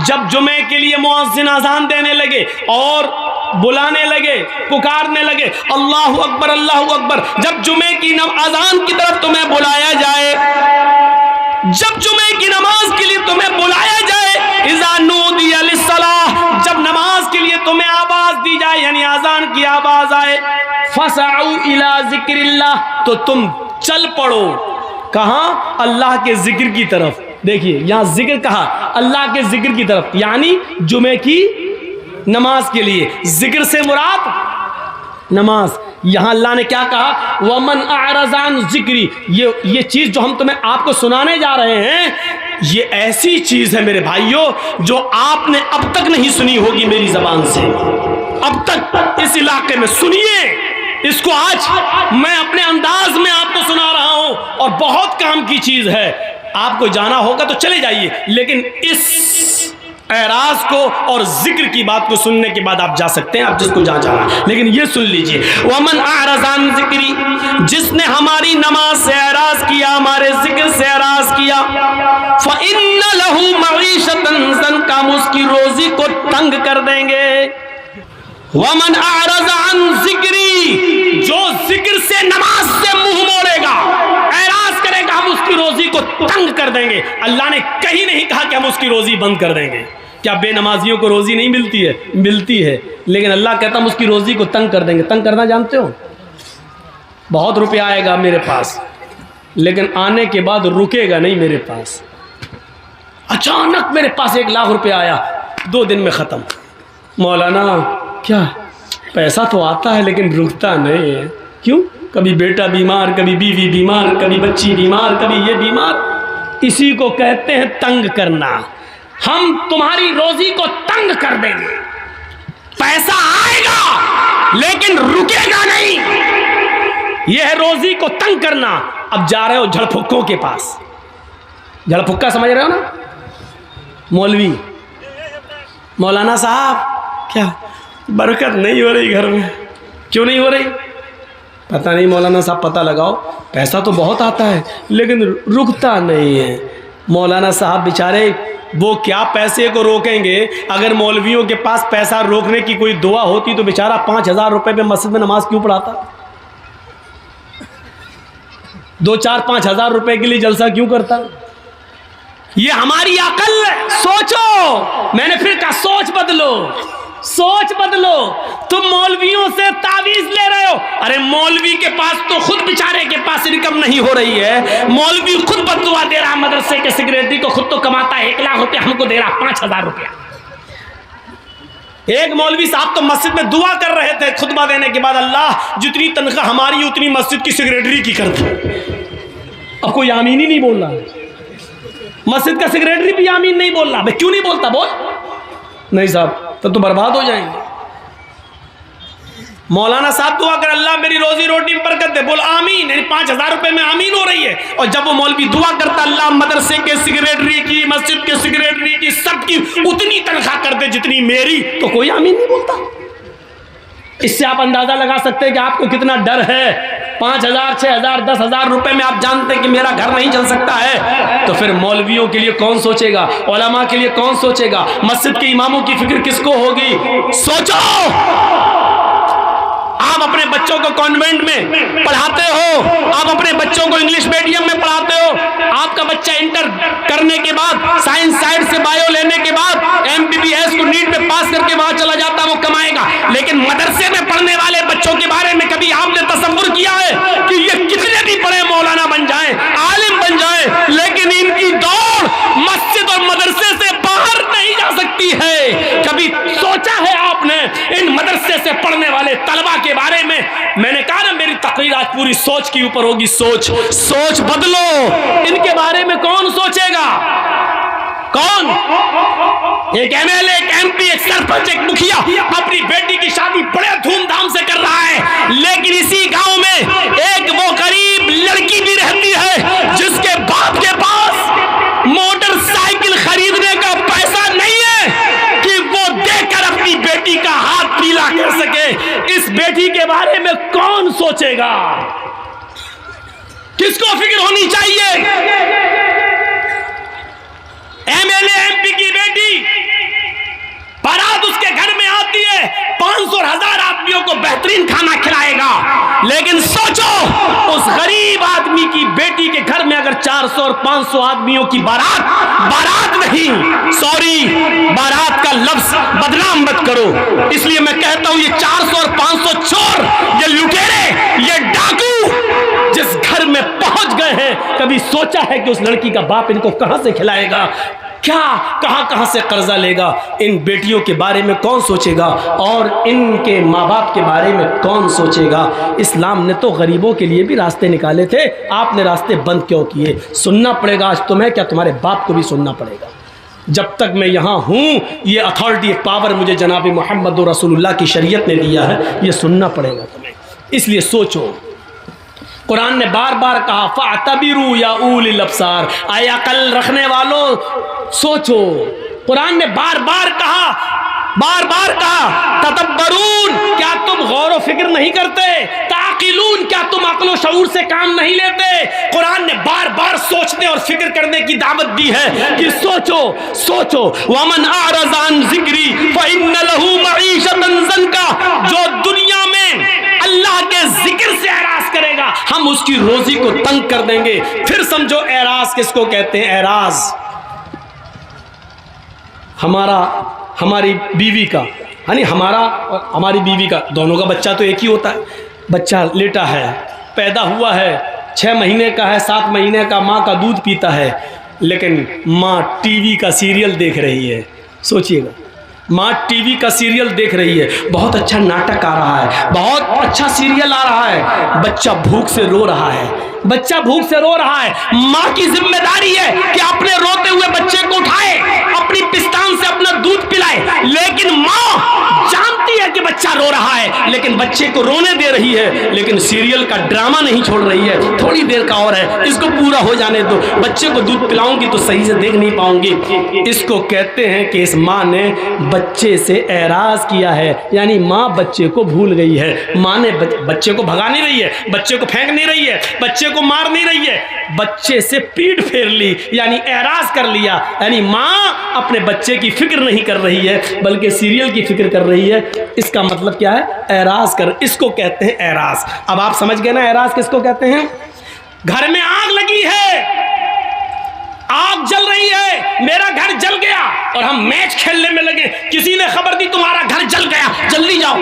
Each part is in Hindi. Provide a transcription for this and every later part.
जब जुमे के लिए मुअज्जिन अजान देने लगे और बुलाने लगे, पुकारने लगे, अल्लाहु अकबर अल्लाहु अकबर, जब जुमे की अजान की तरफ तुम्हें बुलाया जाए, जब जुमे की नमाज के लिए तुम्हें बुलाया जाए, इज़ा नूदिया लिस्सलाह, जब नमाज के लिए तुम्हें आवाज दी जाए, यानी अजान की आवाज आए, फसअू इला जिक्रिल्लाह, तो तुम चल पड़ो। कहाँ? अल्लाह के जिक्र की तरफ। देखिए यहाँ जिक्र कहा, अल्लाह के जिक्र की तरफ, यानी जुमे की नमाज के लिए। जिक्र से मुराद नमाज। यहाँ अल्लाह ने क्या कहा? वमन अअरज़ान जिक्री। ये चीज़ जो हम तुम्हें आपको सुनाने जा रहे हैं, ये ऐसी चीज़ है मेरे भाइयों जो आपने अब तक नहीं सुनी होगी मेरी ज़बान से, अब तक इस इलाके में। सुनिए इसको, आज मैं अपने अंदाज में आपको सुना रहा हूँ और बहुत काम की चीज़ है। आपको जाना होगा तो चले जाइए, लेकिन इस एराज को और जिक्र की बात को सुनने के बाद आप जा सकते हैं, आप जिसको जहाँ जाना, लेकिन ये सुन लीजिए, वमन अअरज़ान जिक्री, जिसने हमारी नमाज से एराज किया, हमारे जिक्र से एराज किया, फ़इन्न लहू मईशतन ज़ंका, हम उसकी रोजी को तंग कर देंगे। वमन अअरज़ान जिक्री, जो जिक्र से नमाज से मुंह मोड़ेगा, एराज करेगा, हम उसकी रोजी को तंग कर देंगे। अल्लाह ने कहीं नहीं कहा कि हम उसकी रोजी बंद कर देंगे। क्या बेनमाजियों को रोजी नहीं मिलती है? मिलती है, लेकिन अल्लाह कहता हम उसकी रोजी को तंग कर देंगे। तंग करना जानते हो? बहुत रुपया आएगा मेरे पास, लेकिन आने के बाद रुकेगा नहीं मेरे पास। अचानक मेरे पास 1 लाख रुपया आया, 2 दिन में ख़त्म। मौलाना क्या पैसा तो आता है लेकिन रुकता नहीं है, क्यों? कभी बेटा बीमार, कभी बीवी बीमार, कभी बच्ची बीमार, कभी ये बीमार। इसी को कहते हैं तंग करना। हम तुम्हारी रोजी को तंग कर देंगे, पैसा आएगा लेकिन रुकेगा नहीं। यह है रोजी को तंग करना। अब जा रहे हो झड़फुक्कों के पास। झड़फुक्का समझ रहे हो ना? मौलवी, मौलाना साहब क्या बरकत नहीं हो रही घर में? क्यों नहीं हो रही? पता नहीं मौलाना साहब, पता लगाओ। पैसा तो बहुत आता है लेकिन रुकता नहीं है। मौलाना साहब बेचारे वो क्या पैसे को रोकेंगे? अगर मौलवियों के पास पैसा रोकने की कोई दुआ होती तो बेचारा 5,000 रुपये में मस्जिद में नमाज क्यों पढ़ाता? 2-4-5 रुपए के लिए जलसा क्यों करता? ये हमारी अकल है। सोचो, मैंने फिर कहा सोच बदलो, सोच बदलो। तुम मौलवियों से तावीज ले रहे हो। अरे मौलवी के पास तो खुद बेचारे के पास इनकम नहीं हो रही है। मौलवी खुद बददुआ दे रहा, मदरसे के सेक्रेटरी को खुद तो कमाता है 1 लाख रुपया, हमको दे रहा 5,000 रुपया। एक मौलवी साहब तो मस्जिद में दुआ कर रहे थे खुतबा देने के बाद, अल्लाह जितनी तनख्वाह हमारी उतनी मस्जिद की सेक्रेटरी की कर दो। अब कोई आमीन ही नहीं बोल रहा है। मस्जिद का सेक्रेटरी भी आमीन नहीं बोल रहा। भाई क्यों नहीं बोलता? बोल। नहीं साहब तब तो बर्बाद हो जाएंगे। मौलाना साहब दुआ कर, अल्लाह मेरी रोजी रोटी में बरकत दे, बोल आमीन। यानी 5,000 रुपए में आमीन हो रही है। और जब वो मौलवी दुआ करता, अल्लाह मदरसे के सेक्रेटरी की, मस्जिद के सेक्रेटरी की, सबकी उतनी तनख्वाह कर दे जितनी मेरी, तो कोई आमीन नहीं बोलता। इससे आप अंदाजा लगा सकते हैं कि आपको कितना डर है। 5,000, 6,000, 10,000 रुपए में आप जानते हैं कि मेरा घर नहीं चल सकता है, तो फिर मौलवियों के लिए कौन सोचेगा? उलमा के लिए कौन सोचेगा? मस्जिद के इमामों की फिक्र किसको होगी? सोचो। आप अपने बच्चों को कॉन्वेंट में पढ़ाते हो, आप अपने बच्चों को इंग्लिश मीडियम में पढ़ाते हो। आपका बच्चा इंटर करने के बाद, साइंस साइड से बायो लेने के बाद MBBS को नीट में पास करके वहां चला जाता, वो कमाएगा। लेकिन मदरसे में पढ़ने वाले बच्चों के बारे में कभी आपने तसव्वुर किया है कि ये कितने भी बड़े मौलाना बन जाएं, आलिम बन जाएं, लेकिन इनकी दौड़ मस्जिद और मदरसे से बाहर नहीं जा सकती है? कभी सोचा है आपने इन मदरसे से पढ़ने वाले तलबा के बारे में? मैंने कहा ना मेरी तकरीर आज पूरी सोच के ऊपर होगी। सोच, सोच बदलो। इनके बारे में कौन सोचेगा? कौन? एक MLA, एक MP, एक सरपंच, एक मुखिया अपनी बेटी की शादी बड़े धूमधाम से कर रहा है, लेकिन इसी गांव में एक वो गरीब लड़की भी रहती है जिसके बाप के पास मोटरसाइकिल खरीदने का पैसा नहीं है कि वो देकर अपनी बेटी का हाथ पीला कर सके। इस बेटी के बारे में कौन सोचेगा? किसको फिक्र होनी चाहिए? MLA, MP की बेटी 400 और 500 आदमियों की बारात नहीं, सॉरी, बारात का लफ्ज बदनाम मत करो। इसलिए मैं कहता हूं ये 400 और 500 चोर, ये लुटेरे, ये डाकू जिस घर में पहुंच गए हैं, कभी सोचा है कि उस लड़की का बाप इनको कहां से खिलाएगा, क्या कहां से कर्जा लेगा, इन बेटियों के बारे में कौन सोचेगा और इनके माँ बाप के बारे में कौन सोचेगा। इस्लाम ने तो गरीबों के लिए भी रास्ते निकाले थे, आपने रास्ते बंद क्यों किए। सुनना पड़ेगा आज तुम्हें, क्या तुम्हारे बाप को भी सुनना पड़ेगा। जब तक मैं यहाँ हूँ, ये अथॉरिटी, पावर मुझे जनाब मोहम्मद रसूलुल्लाह की शरीयत ने दिया है, ये सुनना पड़ेगा तुम्हें। इसलिए सोचो, कुरान ने बार बार कहा फ़अतबिरू या उलिल अब्सार, आए अकल रखने वालों सोचो। कुरान ने बार बार कहा तदब्बरून, क्या तुम गौर व फिक्र नहीं करते, ताक़िलून, क्या तुम अक्ल शऊर से काम नहीं लेते। कुरान ने बार बार सोचने और फिक्र करने की दावत दी है कि सोचो। वमन अअरज़ अन ज़िक्री फ़इन्न लहू मईशतन ज़ंका, जो दुनिया में अल्लाह के जिक्र से एराज करेगा, हम उसकी रोजी को तंग कर देंगे। फिर समझो एराज किसको कहते हैं। एराज हमारी बीवी का, यानी हमारा और हमारी बीवी का, दोनों का बच्चा तो एक ही होता है। बच्चा लेटा है, पैदा हुआ है, 6 महीने का है, 7 महीने का, माँ का दूध पीता है, लेकिन माँ टीवी का सीरियल देख रही है। सोचिएगा, माँ टीवी का सीरियल देख रही है, बहुत अच्छा नाटक आ रहा है, बहुत अच्छा सीरियल आ रहा है, बच्चा भूख से रो रहा है। माँ की जिम्मेदारी है कि अपने रोते हुए बच्चे को उठाए, अपनी पिस्तान से अपना दूध पिलाए, लेकिन माँ जानती है कि बच्चा रो रहा है, लेकिन बच्चे को रोने दे रही है, लेकिन सीरियल का ड्रामा नहीं छोड़ रही है। थोड़ी देर का और है, इसको पूरा हो जाने दो, बच्चे को दूध पिलाऊंगी तो सही से देख नहीं पाऊंगी। इसको कहते हैं कि इस माँ ने बच्चे से एराज किया है, यानी माँ बच्चे को भूल गई है। माँ ने बच्चे को भगा नहीं रही है, बच्चे को फेंक नहीं रही है, बच्चे को मार नहीं रही है, बच्चे से पीठ फेर ली, यानी एराज कर लिया। यानी माँ अपने बच्चे की फिक्र नहीं कर रही है, बल्कि सीरियल की फिक्र कर रही है। इसका मतलब क्या है, एराज कर, इसको कहते हैं एराज। अब आप समझ गए ना एराज किसको कहते हैं। घर में आग लगी है, आग जल रही है, मेरा घर जल गया और हम मैच खेलने में लगे, किसी ने खबर दी तुम्हारा घर जल गया, जल्दी जाओ।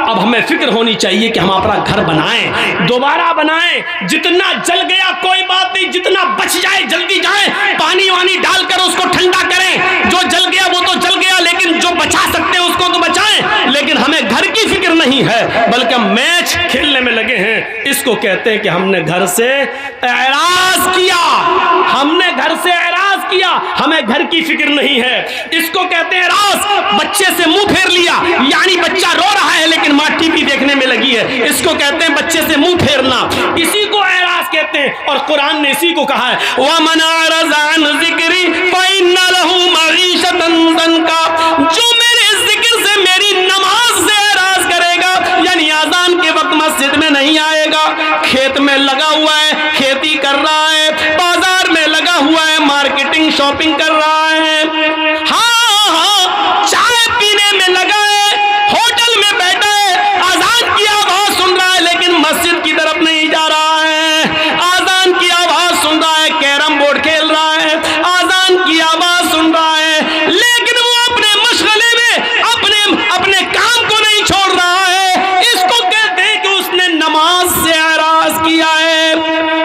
अब हमें फिक्र होनी चाहिए कि हम अपना घर बनाएं, दोबारा बनाएं। जितना जल गया कोई बात नहीं, जितना बच जाए जल्दी जाएं, पानी वानी डालकर उसको ठंडा करें। जो जल गया वो तो जल गया, लेकिन जो बचा सकते हैं उसको तो बचाएं। लेकिन हमें घर की फिक्र नहीं है, बल्कि हम मैच खेलने में लगे हैं। इसको कहते हैं कि हमने घर से एराज किया, हमें घर की फिक्र नहीं है। इसको कहते हैं एराज। बच्चे से मुंह फेर लिया, यानी बच्चा रो रहा है लेकिन माँ टीवी देखने में लगी है, इसको कहते हैं बच्चे से मुंह फेरना, इसी को एराज कहते हैं। और कुरान ने इसी को कहा है, वमन अअरज़ अन ज़िक्री फ़इन्न लहू मईशतन ज़ंका, जो मेरे जिक्र से, मेरी नमाज से एराज करेगा, यानी आज़ान के वक्त मस्जिद में नहीं आएगा, खेत में लगा हुआ है, खेती कर रहा है, बाजार में लगा हुआ है, मार्केटिंग शॉपिंग कर रहा है, हाँ, चाय पीने में लगा है, होटल में बैठा है, आज़ान की आवाज सुन रहा है, लेकिन मस्जिद की तरफ नहीं जा रहा है। आज़ान की आवाज सुन रहा है, कैरम बोर्ड खेल रहा है, आज़ान की आवाज सुन रहा है, लेकिन वो अपने मशगले में अपने काम को नहीं छोड़ रहा है। इसको कहते हैं कि उसने नमाज से एराज किया है।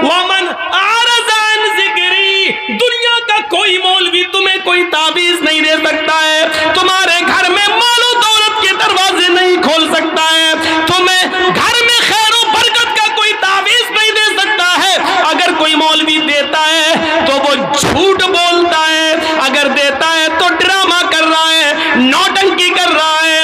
वमन अअरज़ अन ज़िक्री, दुनिया का कोई मौलवी तुम्हें कोई ताबीज नहीं दे सकता है, तुम्हारे घर में मालो दौलत के दरवाजे नहीं खोल सकता है, तुम्हें घर में खैर और बरकत का कोई ताबीज नहीं दे सकता है। अगर कोई मौलवी देता है तो वो झूठ बोलता है, अगर देता है तो ड्रामा कर रहा है, नौटंकी कर रहा है।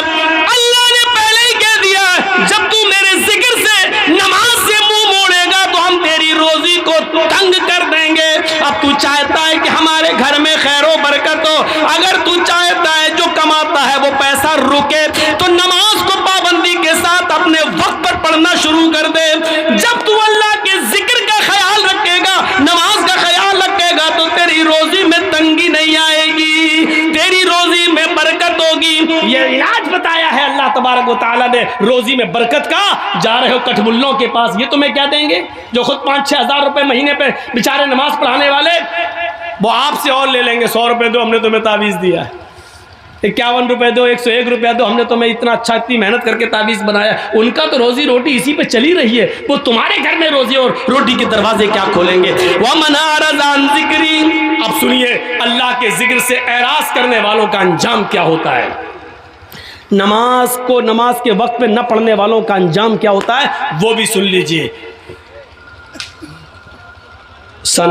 अल्लाह ने पहले ही कह दिया, जब तू मेरे जिक्र से, नमाज से मुंह मोड़ेगा तो हम तेरी रोजी को तंग कर देंगे। अब तू चाहता है कि हमारे घर में खैरो बरकत हो, अगर तू चाहता है जो कमाता है वो पैसा रुके, तो नमाज को पाबंदी के साथ अपने वक्त पर पढ़ना शुरू कर दे। जब तू अल्लाह के जिक्र का ख्याल रखेगा, नमाज का ख्याल रखेगा, तो तेरी रोजी में तंगी नहीं आएगी, तेरी रोजी में बरकत होगी। ये इलाज बताया है अल्लाह तबारक व तआला ने रोजी में बरकत का, जा रहे हो कठमुल्लों के पास, ये तुम्हें क्या देंगे? जो खुद 5-6 हज़ार रुपए महीने पे बेचारे नमाज पढ़ाने वाले, वो आपसे और ले लेंगे। 100 रुपए दो, हमने तुम्हें तावीज़ दिया है। 51 रुपए दो, 101 रुपया दो, हमने तुम्हें इतना अच्छा, इतनी मेहनत करके तावीज़ बनाया। उनका तो रोजी रोटी इसी पे चली रही है, वो तुम्हारे घर में रोजी और रोटी के दरवाजे क्या खोलेंगे? वमन अरज़ा अन ज़िक्री, अब सुनिए अल्लाह के जिक्र से एराज़ करने वालों का अंजाम क्या होता है। नमाज को नमाज के वक्त में न पढ़ने वालों का अंजाम क्या होता है, वो भी सुन लीजिए। सन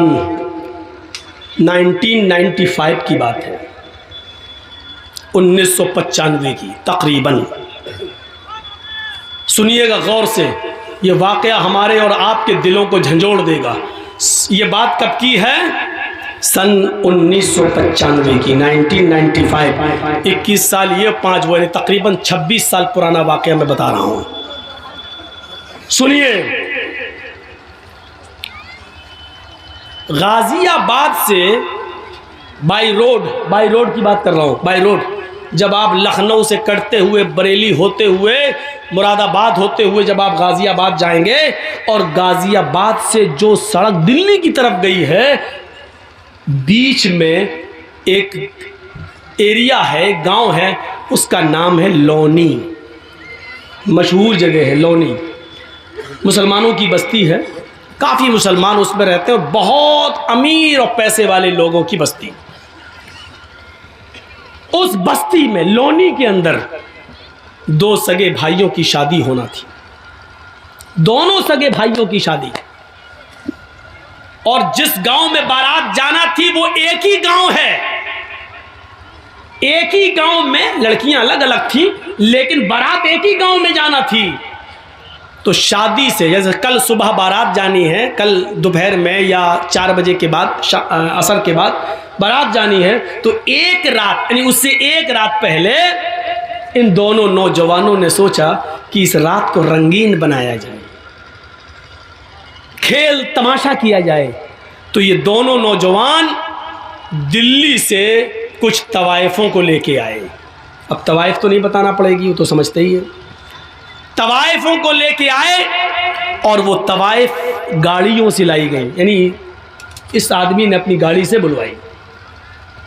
1995 की बात है, 1995 की तकरीबन। सुनिएगा गौर से, ये वाक़या हमारे और आपके दिलों को झंझोड़ देगा। ये बात कब की है? सन 1995 की, 1995। 21 साल ये, 5 वो, तकरीबन 26 साल पुराना वाक़या मैं बता रहा हूँ। सुनिए, गाजियाबाद से बाई रोड की बात कर रहा हूँ, बाई रोड, जब आप लखनऊ से कटते हुए, बरेली होते हुए, मुरादाबाद होते हुए जब आप गाजियाबाद जाएंगे, और गाजियाबाद से जो सड़क दिल्ली की तरफ गई है, बीच में एक एरिया है, गांव है, उसका नाम है लोनी। मशहूर जगह है लोनी, मुसलमानों की बस्ती है, काफ़ी मुसलमान उसमें रहते हैं, बहुत अमीर और पैसे वाले लोगों की बस्ती। उस बस्ती में, लोनी के अंदर, 2 सगे भाइयों की शादी होना थी। दोनों सगे भाइयों की शादी, और जिस गांव में बारात जाना थी वो एक ही गांव है। एक ही गांव में, लड़कियां अलग अलग थी, लेकिन बारात एक ही गांव में जाना थी। तो शादी से, जैसे कल सुबह बारात जानी है, कल दोपहर में या 4 बजे के बाद, असर के बाद बारात जानी है, तो एक रात, यानी उससे एक रात पहले इन दोनों नौजवानों ने सोचा कि इस रात को रंगीन बनाया जाए, खेल तमाशा किया जाए। तो ये दोनों नौजवान दिल्ली से कुछ तवाइफों को लेके आए। अब तवाइफ तो नहीं बताना पड़ेगी, वो तो समझते ही है। तवाइफों को लेके आए, और वो तवाइफ गाड़ियों से लाई गई, यानी इस आदमी ने अपनी गाड़ी से बुलवाई।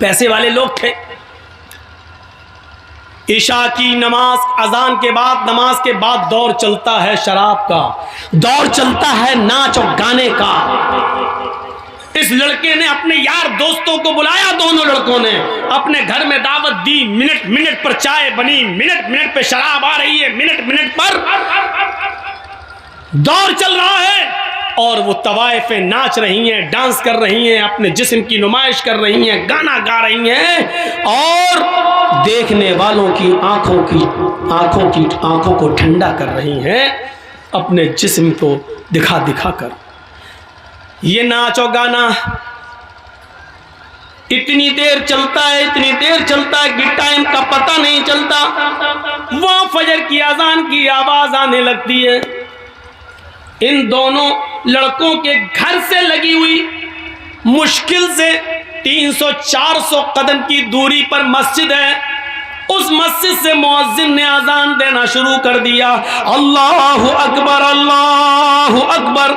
पैसे वाले लोग थे। इशा की नमाज, अजान के बाद, नमाज के बाद दौर चलता है शराब का, दौर चलता है नाच और गाने का। इस लड़के ने अपने यार दोस्तों को बुलाया, दोनों लड़कों ने अपने घर में दावत दी। मिनट मिनट पर चाय बनी, मिनट मिनट पर शराब आ रही है, मिनट मिनट पर दौर चल रहा है, और वो तवाइफें नाच रही हैं, डांस कर रही हैं, अपने जिस्म की नुमाइश कर रही हैं, गाना गा रही हैं, और देखने वालों की आंखों को ठंडा कर रही हैं अपने जिस्म को दिखा दिखा कर। ये नाच और गाना इतनी देर चलता है, इतनी देर चलता है कि टाइम का पता नहीं चलता। वहां फजर की अजान की आवाज आने लगती है। इन दोनों लड़कों के घर से लगी हुई मुश्किल से 300-400 कदम की दूरी पर मस्जिद है। उस मस्जिद से मुअज्जिन ने अजान देना शुरू कर दिया, अल्लाहु अकबर, अल्लाहु अकबर।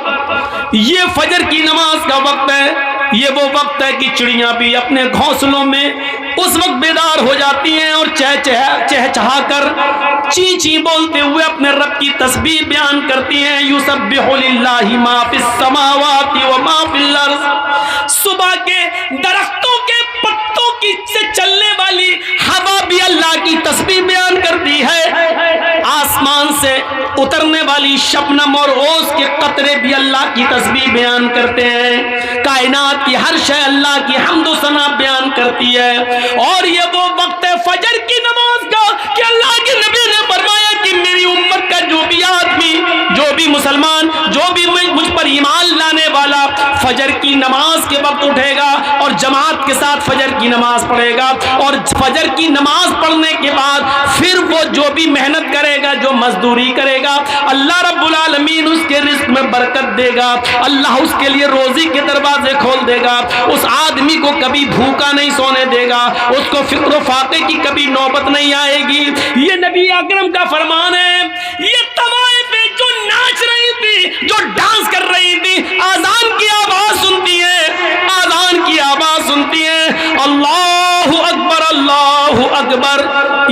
ये फजर की नमाज का वक्त है। ये वो वक्त है कि चिड़ियां भी अपने घोंसलों में उस वक्त बेदार हो जाती हैं और चहचहा कर ची ची बोलते हुए अपने रब की तस्बीह बयान करती हैं। युसब्बिहु लिल्लाहि मा फिस समावाति व मा फिल अर्ज़। सुबह के दरख्तों के पत्तों की से चलने वाली हवा भी अल्लाह की तस्बीह बयान करती है। आसमान से उतरने वाली शबनम और ओस के कतरे भी अल्लाह की तस्बीह बयान करते हैं। कायनात की हर शय अल्लाह की हम्द व सना बयान करती है। और ये वो वक्त है फजर की नमाज का कि अल्लाह के नबी ने फरमाया कि मेरी उम्मत का जो भी आदमी, जो भी मुसलमान, जो भी मुझ पर ईमान लाने वाला फजर की नमाज के वक्त उठेगा और जमात के साथ फजर की नमाज पढ़ेगा, और फजर की नमाज पढ़ने के बाद फिर वो जो भी मेहनत करेगा, जो मजदूरी करेगा, अल्लाह रब्बुल आलमीन उसके रिस्क में बरकत देगा, अल्लाह उसके लिए रोजी के दरवाजे खोल देगा, उस आदमी को कभी भूखा नहीं सोने देगा, उसको फिक्र फाके की कभी नौबत नहीं आएगी। ये नबी अकरम का फरमान है। ये तवाइफ जो नाच रही थी, जो डांस कर रही थी, आजान की आवाज सुनती है, आजान की आवाज सुनती है, अल्लाहु अकबर अल्लाहु अकबर,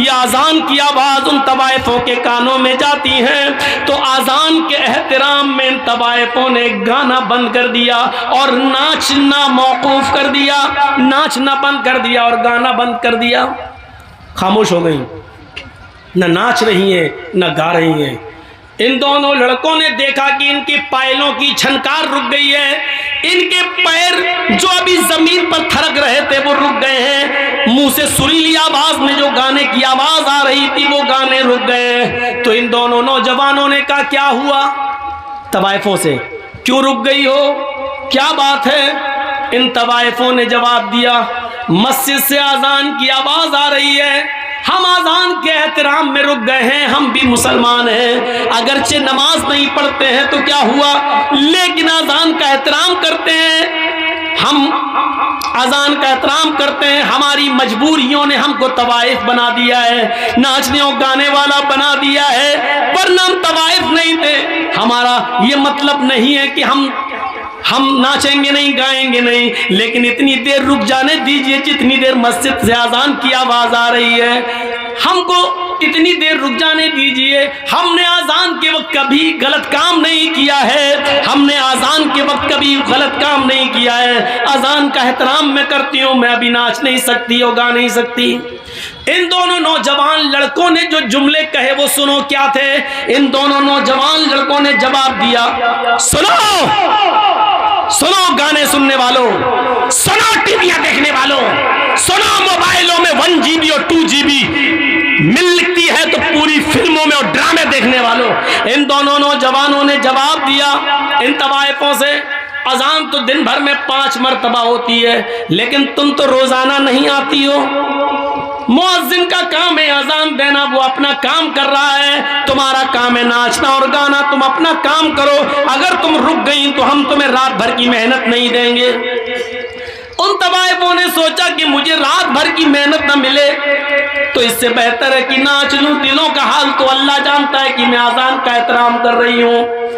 ये आजान की आवाज उन तवाइफों के कानों में जाती है। तो आजान के एहतराम में इन तवाइफों ने गाना बंद कर दिया और नाचना मौकूफ कर दिया, नाचना बंद कर दिया और गाना बंद कर दिया। खामोश हो गई, न नाच रही हैं न गा रही हैं। इन दोनों लड़कों ने देखा कि इनके पायलों की छनकार रुक गई है, इनके पैर जो अभी जमीन पर थरक रहे थे वो रुक गए हैं, मुंह से सुरीली आवाज में जो गाने की आवाज आ रही थी वो गाने रुक गए हैं। तो इन दोनों नौजवानों ने कहा क्या हुआ तवाइफों से, क्यों रुक गई हो, क्या बात है? इन तवाइफों ने जवाब दिया, मस्जिद से आजान की आवाज आ रही है, हम आजान के एहतराम में रुक गए हैं, हम भी मुसलमान हैं, अगरचे नमाज नहीं पढ़ते हैं तो क्या हुआ, लेकिन आजान का एहतराम करते हैं, हम आजान का एहतराम करते हैं, हमारी मजबूरियों ने हमको तवाइफ बना दिया है, नाचने और गाने वाला बना दिया है, वरना हम तवाइफ नहीं थे। हमारा ये मतलब नहीं है कि हम नाचेंगे नहीं, गाएंगे नहीं, लेकिन इतनी देर रुक जाने दीजिए जितनी देर मस्जिद से आजान की आवाज आ रही है, हमको इतनी देर रुक जाने दीजिए। हमने आजान के वक्त कभी गलत काम नहीं किया है, हमने आजान के वक्त कभी गलत काम नहीं किया है, आजान का एहतराम मैं करती हूँ, मैं अभी नाच नहीं सकती और गा नहीं सकती। इन दोनों नौजवान लड़कों ने जो जुमले कहे वो सुनो क्या थे। इन दोनों नौजवान लड़कों ने जवाब दिया, सुनो सुनो गाने सुनने वालों, सुनो टीवियां देखने वालों, सुनो मोबाइलों में 1 GB और 2 GB मिलती है तो पूरी फिल्मों में और ड्रामे देखने वालों। इन दोनों नौजवानों ने जवाब दिया इन तवाइफों से, अजान तो दिन भर में 5 मरतबा होती है, लेकिन तुम तो रोजाना नहीं आती हो, मुअज्जिन का काम है अजान देना, वो अपना काम कर रहा है, तुम्हारा काम है नाचना और गाना, तुम अपना काम करो, अगर तुम रुक गई तो हम तुम्हें रात भर की मेहनत नहीं देंगे। उन तवाइफों ने सोचा कि मुझे रात भर की मेहनत न मिले तो इससे बेहतर है कि नाच लूं, दिलों का हाल तो अल्लाह जानता है कि मैं अजान का एहतराम कर रही हूँ।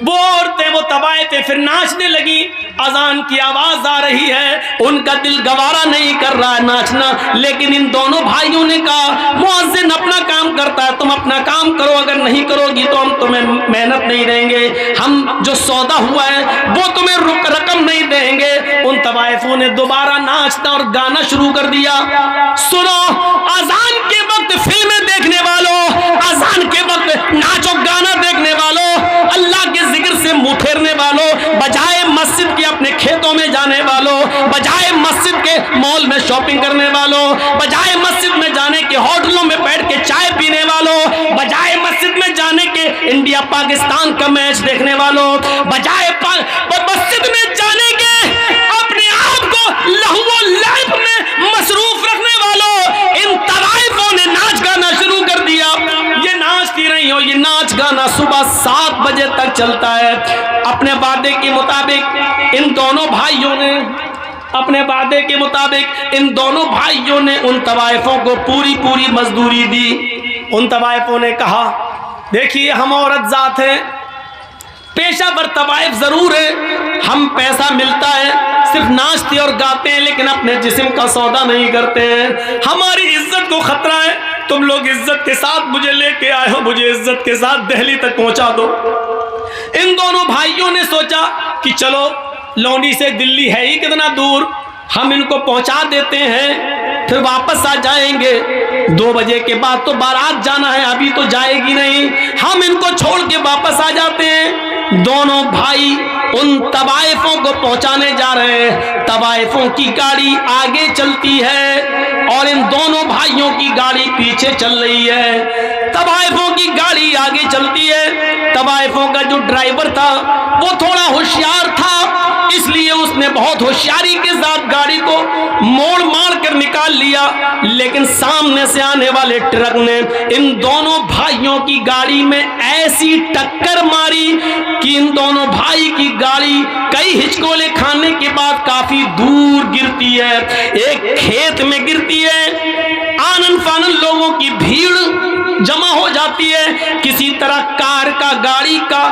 वो औरतें, वो तवाइफें फिर नाचने लगी, अजान की आवाज आ रही है, उनका दिल गवारा नहीं कर रहा है नाचना, लेकिन इन दोनों भाइयों ने कहा मुअज्जिन अपना काम करता है, तुम अपना काम करो, अगर नहीं करोगी तो हम तुम्हें मेहनत नहीं देंगे, हम जो सौदा हुआ है वो तुम्हें रकम नहीं देंगे। उन तवाइफों ने दोबारा नाचना और गाना शुरू कर दिया। सुनो, अजान के वक्त फिल्में देखने वालों, अजान के वक्त नाचो गाना देखने वालों, अल्लाह के जिक्र से मुंह फेरने वालों, बजाय मस्जिद के अपने खेतों में जाने वालों, बजाय मस्जिद के मॉल में शॉपिंग करने वालों, बजाय मस्जिद में जाने के होटलों में बैठ के चाय पीने वालों, बजाय मस्जिद में जाने के इंडिया पाकिस्तान का मैच देखने वालों, बजाय मस्जिद में जाने के अपने आप को लहू व लहब में मसरूफ रखने वालों, इन तवाइफों ने नाच गाना शुरू कर दिया। ये नाचती रही हो, ये नाच गाना सुबह 7 बजे तक चलता है। अपने वादे के मुताबिक इन दोनों भाइयों ने अपने वादे के मुताबिक इन दोनों भाइयों ने उन तवाइफों को पूरी मजदूरी दी। उन तवाइफों ने कहा, देखिए हम औरत जात हैं, पेशावर तवाइफ जरूर है, हम पैसा मिलता है, सिर्फ नाचते और गाते हैं, लेकिन अपने जिस्म का सौदा नहीं करते हैं, हमारी इज्जत को खतरा है, तुम लोग इज्जत के साथ मुझे लेके आए हो, मुझे इज्जत के साथ दिल्ली तक पहुंचा दो। इन दोनों भाइयों ने सोचा कि चलो लौंडी से दिल्ली है ही कितना दूर, हम इनको पहुंचा देते हैं, फिर वापस आ जाएंगे, 2 बजे के बाद तो बारात जाना है, अभी तो जाएगी नहीं, हम इनको छोड़ के वापस आ जाते हैं। दोनों भाई उन तवाइफों को पहुंचाने जा रहे हैं। तवाइफों की गाड़ी आगे चलती है और इन दोनों भाइयों की गाड़ी पीछे चल रही है। तवाइफों की गाड़ी आगे चलती है, तवाइफों का जो ड्राइवर था वो थोड़ा होशियार था, इसलिए उसने बहुत होशियारी के साथ गाड़ी को मोड़ मार कर निकाल लिया। लेकिन सामने से आने वाले ट्रक ने इन दोनों भाइयों की गाड़ी में ऐसी टक्कर मारी कि इन दोनों भाई की गाड़ी कई हिचकोले खाने के बाद काफी दूर गिरती है, एक खेत में गिरती है। आनन फानन लोगों की भीड़ जमा हो जाती है। किसी तरह कार का, गाड़ी का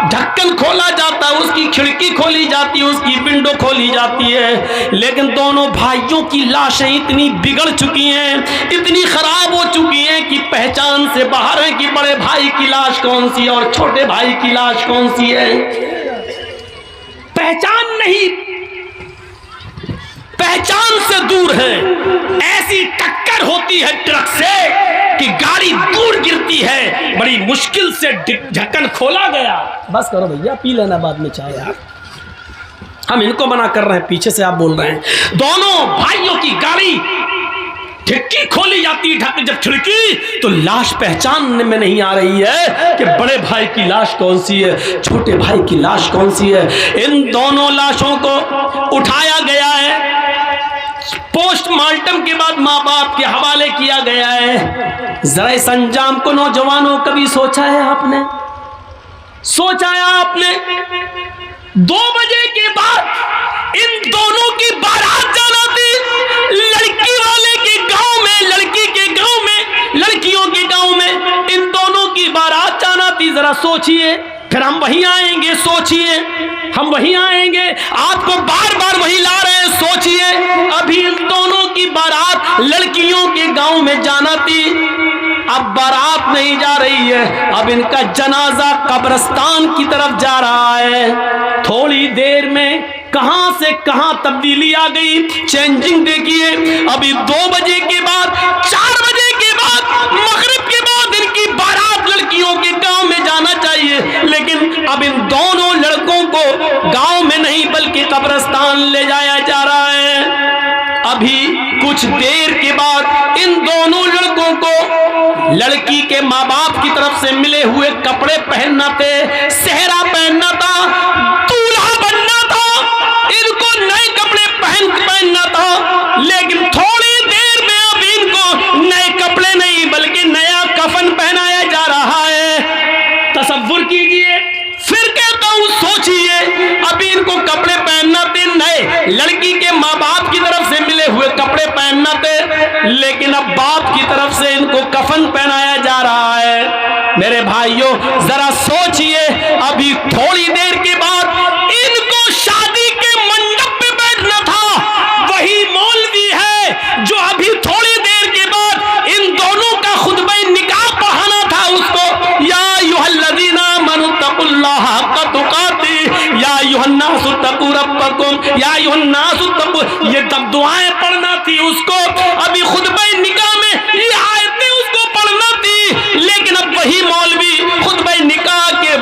ढक्कन खोला जाता है, उसकी खिड़की खोली जाती है, उसकी विंडो खोली जाती है। लेकिन दोनों भाइयों की लाशें इतनी बिगड़ चुकी हैं, इतनी खराब हो चुकी हैं कि पहचान से बाहर है कि बड़े भाई की लाश कौन सी है और छोटे भाई की लाश कौन सी है। पहचान नहीं, पहचान से दूर है। ऐसी टक्कर होती है ट्रक से कि गाड़ी दूर गिरती है। बड़ी मुश्किल से ढक्कन खोला गया। बस करो भैया, पी लेना बाद में चाय यार, हम इनको मना कर रहे हैं, पीछे से आप बोल रहे हैं। दोनों भाइयों की गाड़ी खिड़की खोली जाती, ढक जब खिड़की तो लाश पहचानने में नहीं आ रही है कि बड़े भाई की लाश कौन सी है, छोटे भाई की लाश कौन सी है। इन दोनों लाशों को उठाया गया है, पोस्टमार्टम के बाद माँ बाप के हवाले किया गया है। जरा इस अंजाम को नौजवानों कभी सोचा है आपने? सोचा है आपने? 2 बजे के बाद इन दोनों की बारात जाना थी, लड़की वाले के गांव में, लड़की के गांव में, लड़कियों के गांव में इन दोनों की बारात जाना थी। जरा सोचिए, फिर हम वहीं आएंगे, सोचिए हम वहीं आएंगे, आपको बार बार वहीं ला रहे हैं, सोचिए। अभी इन दोनों की बारात लड़कियों के गांव में जाना थी, अब बारात नहीं जा रही है, अब इनका जनाजा कब्रिस्तान की तरफ जा रहा है। थोड़ी देर में कहां से कहां तब्दीली आ गई, चेंजिंग देखिए। अभी 2 बजे के बाद, 4 बजे के बाद, मगरिब के बाद इनकी बारात लड़कियों के गांव में जाना चाहिए, लेकिन अब इन दोनों लड़कों को गांव में नहीं बल्कि कब्रिस्तान ले जाया जा रहा है। अभी कुछ देर के बाद इन दोनों लड़कों को लड़की के माँ बाप की तरफ से मिले हुए कपड़े पहनना थे, सेहरा पहनना था, दूल्हा बनना था, इनको नए कपड़े पहनना था। लेकिन थोड़ी देर में अब इनको नए कपड़े नहीं बल्कि नया कफन पहनाया जा रहा है। तसव्वुर कीजिए, फिर कहता हूं सोचिए, अभी इनको कपड़े पहनना थे नए, लड़की के माँ बाप की तरफ से मिले हुए कपड़े पहनना थे, लेकिन अब बाप की तरफ से इनको कफन पहनाया जा रहा है। मेरे भाइयों जरा सोचिए, अभी थोड़ी देर के बाद इनको शादी के मंडप पे बैठना था, वही मौलवी है जो अभी थोड़ी देर के बाद इन दोनों का खुतबा निकाह पढ़ाना था उसको। या अय्युहल्लज़ीना आमनू तक़ुल्लाह हक़्क़ तुक़ातिह या अय्युहन्नासु तक़ू रब्बकुम या अय्युहन्नासु तक़ू, ये तब दुआएं पढ़ना थी उसको। अभी खुतबा निकाह में ये आयतें उसको पढ़ना थी, लेकिन अब वही मौलवी खुतबा निकाह के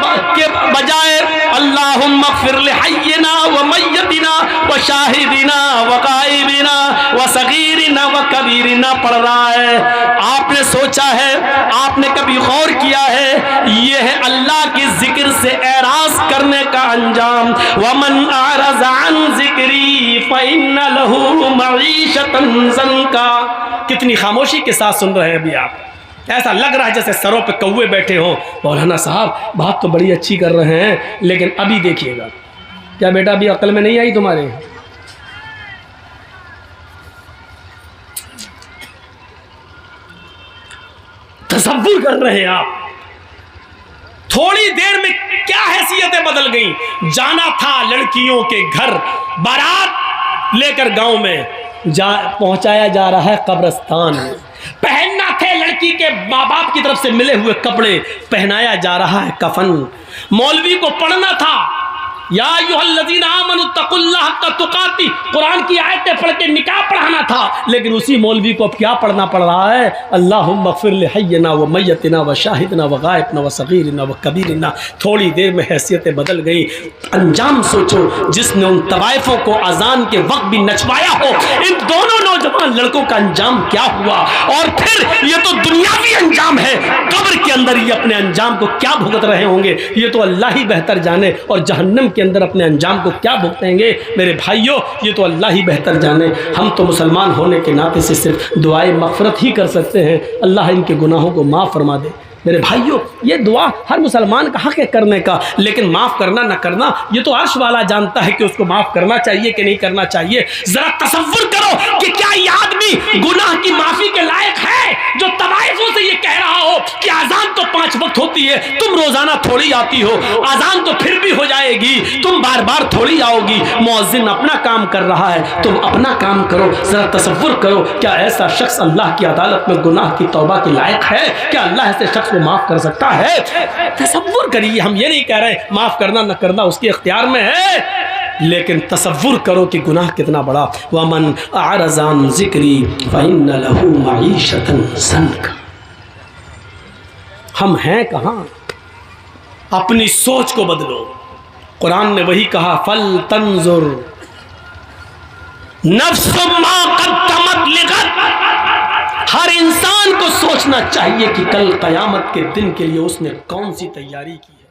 बजाय अल्लाहुम्मा ग़फ़िर लिहय्यिना व मय्यतिना व शाहिदिना व गाइबिना व सगीरिना व कबीरिना पढ़ रहा है। आपने सोचा है, आपने कभी गौर किया है, ये है अल्लाह के जिक्र से एराज करने का अंजाम। वमन अरज़ अन ज़िक्री फ़इन्न लहू मईशतन ज़ंका। कितनी खामोशी के साथ सुन रहे हैं अभी आप, ऐसा लग रहा है जैसे सरों पे कौवे बैठे हों। मौलाना साहब बात तो बड़ी अच्छी कर रहे हैं, लेकिन अभी देखिएगा। क्या बेटा अभी अकल में नहीं आई तुम्हारे? तसव्वुर कर रहे हैं आप, थोड़ी देर में क्या हैसियतें बदल गई। जाना था लड़कियों के घर, बारात लेकर गांव में पहुंचाया जा रहा है कब्रिस्तान में। पहनना थे लड़की के माँ बाप की तरफ से मिले हुए कपड़े, पहनाया जा रहा है कफन। मौलवी को पढ़ना था या अय्युहल्लज़ीना आमनू तक़ुल्लाह हक़्क़ तुक़ातिह, कुरान की आयतें पढ़ के निकाह पढ़ाना था, लेकिन उसी मौलवी को अब क्या पढ़ना पड़ रहा है? अल्लाहुम्मा ग़फ़िर लिहय्यिना व मय्यतिना व शाहिदिना व गाइबिना व सगीरिना व कबीरिना। थोड़ी देर में हैसियतें बदल गई। अंजाम सोचो, जिसने उन तवाइफों को अजान के वक्त भी नचवाया हो, इन दोनों नौजवान लड़कों का अंजाम क्या हुआ। और फिर ये तो दुनियावी अंजाम है, कब्र के अंदर ये अपने अंजाम को क्या भुगत रहे होंगे, ये तो अल्लाह ही बेहतर जाने। और जहन्नम के अंदर अपने अंजाम को क्या भुगतेंगे। मेरे भाइयों, ये तो अल्लाह ही बेहतर जाने। हम तो मुसलमान होने के नाते से सिर्फ दुआए मग़फ़िरत ही कर सकते हैं, अल्लाह इनके गुनाहों को माफ़ फरमा दे। मेरे भाइयों, ये दुआ हर मुसलमान का हक़ है करने का, लेकिन माफ़ करना न करना ये तो अर्श वाला जानता है कि उसको माफ़ करना चाहिए कि नहीं करना चाहिए। ज़रा तसव्वुर करो कि क्या ये आदमी गुनाह की माफ़ी के लायक है जो तवाइफों से ये कह रहा हो कि अजान तो 5 वक्त होती है, तुम रोज़ाना थोड़ी आती हो, अजान तो फिर भी हो जाएगी, तुम बार बार थोड़ी आओगी, मुअज्जिन अपना काम कर रहा है, तुम अपना काम करो। ज़रा तसव्वुर करो, क्या ऐसा शख्स अल्लाह की अदालत में गुनाह की तौबा के लायक है? क्या अल्लाह ऐसे शख्स को माफ़ कर सकता है? तसव्वुर करिए। हम ये नहीं कह रहे माफ़ करना न करना उसके इख्तियार में है, लेकिन तसव्वुर करो कि गुनाह कितना बड़ा। वमन अरज़ान ज़िक्री फ़इन्न लहू मईशतन ज़न्का। हम हैं कहाँ? अपनी सोच को बदलो। कुरान ने वही कहा, फल तंजुर नफ्सुम मा क़द्दमत लिग़द। हर इंसान को सोचना चाहिए कि कल क़यामत के दिन के लिए उसने कौन सी तैयारी की है।